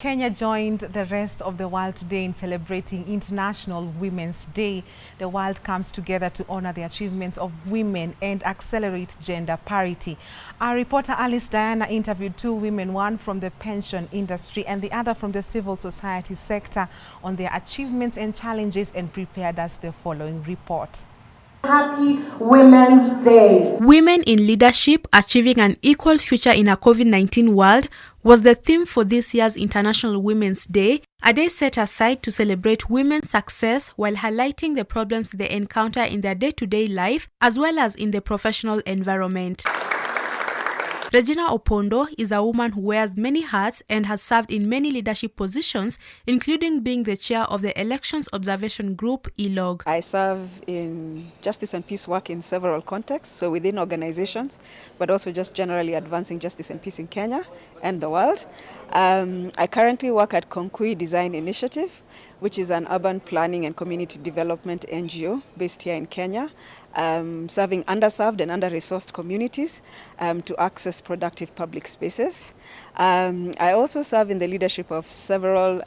Kenya joined the rest of the world today in celebrating International Women's Day. The world comes together to honor the achievements of women and accelerate gender parity. Our reporter Alice Diana interviewed two women, one from the pension industry and the other from the civil society sector, on their achievements and challenges, and prepared us the following report. Happy Women's Day. Women in leadership achieving an equal future in a COVID-19 world was the theme for this year's International Women's Day, a day set aside to celebrate women's success while highlighting the problems they encounter in their day-to-day life as well as in the professional environment. Regina Opondo is a woman who wears many hats and has served in many leadership positions, including being the chair of the Elections Observation Group, ELOG. I serve in justice and peace work in several contexts, so within organizations, but also just generally advancing justice and peace in Kenya and the world. I currently work at Konkui Design Initiative, which is an urban planning and community development NGO based here in Kenya, serving underserved and under-resourced communities to access productive public spaces. I also serve in the leadership of several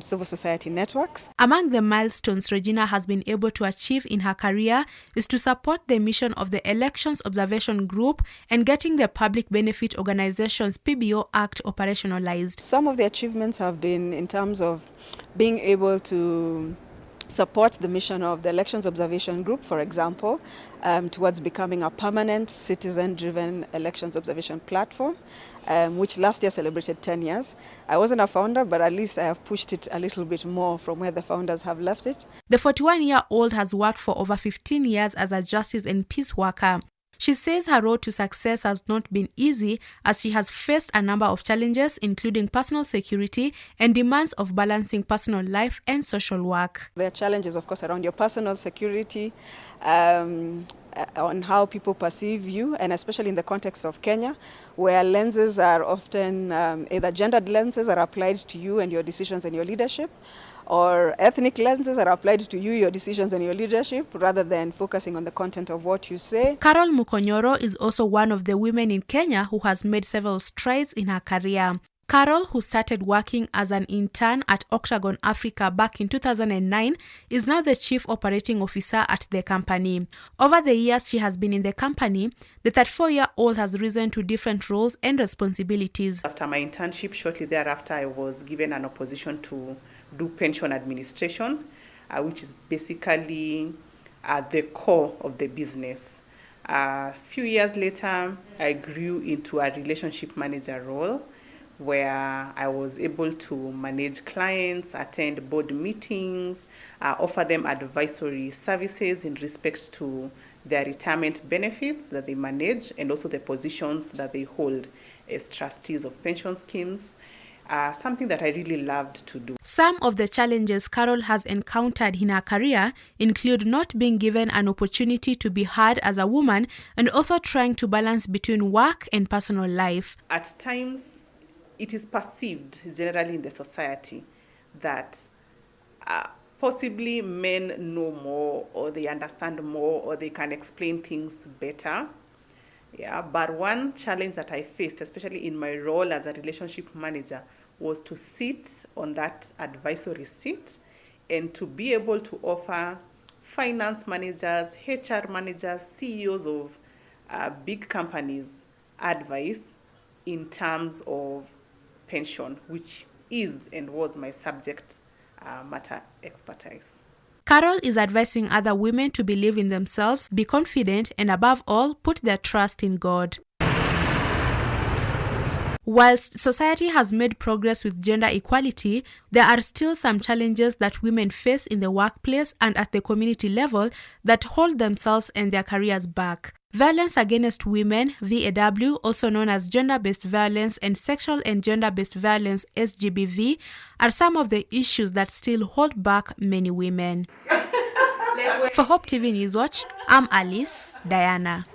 civil society networks. Among the milestones Regina has been able to achieve in her career is to support the mission of the Elections Observation Group and getting the Public Benefit Organization's PBO Act operationalized. Some of the achievements have been in terms of being able to support the mission of the Elections Observation Group, for example, towards becoming a permanent citizen-driven elections observation platform, which last year celebrated 10 years. I wasn't a founder, but at least I have pushed it a little bit more from where the founders have left it. The 41-year-old has worked for over 15 years as a justice and peace worker. She says her road to success has not been easy as she has faced a number of challenges, including personal security and demands of balancing personal life and social work. There are challenges, of course, around your personal security, on how people perceive you, and especially in the context of Kenya, where lenses are often either gendered lenses are applied to you and your decisions and your leadership, or ethnic lenses are applied to you, your decisions and your leadership, rather than focusing on the content of what you say. Carol Mukonyoro is also one of the women in Kenya who has made several strides in her career. Carol, who started working as an intern at Octagon Africa back in 2009, is now the chief operating officer at the company. Over the years she has been in the company, the 34-year-old has risen to different roles and responsibilities. After my internship, shortly thereafter, I was given an opposition to do pension administration, which is basically the core of the business. A few years later, I grew into a relationship manager role, where I was able to manage clients, attend board meetings, offer them advisory services in respect to their retirement benefits that they manage and also the positions that they hold as trustees of pension schemes. Something that I really loved to do. Some of the challenges Carol has encountered in her career include not being given an opportunity to be heard as a woman and also trying to balance between work and personal life. At times, it is perceived generally in the society that possibly men know more, or they understand more, or they can explain things better. Yeah, but one challenge that I faced, especially in my role as a relationship manager, was to sit on that advisory seat and to be able to offer finance managers, HR managers, CEOs of big companies advice in terms of pension, which is and was my subject matter expertise. Carol is advising other women to believe in themselves, be confident, and above all, put their trust in God. Whilst society has made progress with gender equality, there are still some challenges that women face in the workplace and at the community level that hold themselves and their careers back. Violence against women, VAW, also known as gender-based violence, and sexual and gender-based violence, SGBV, are some of the issues that still hold back many women. For Hope TV Newswatch, I'm Alice Diana.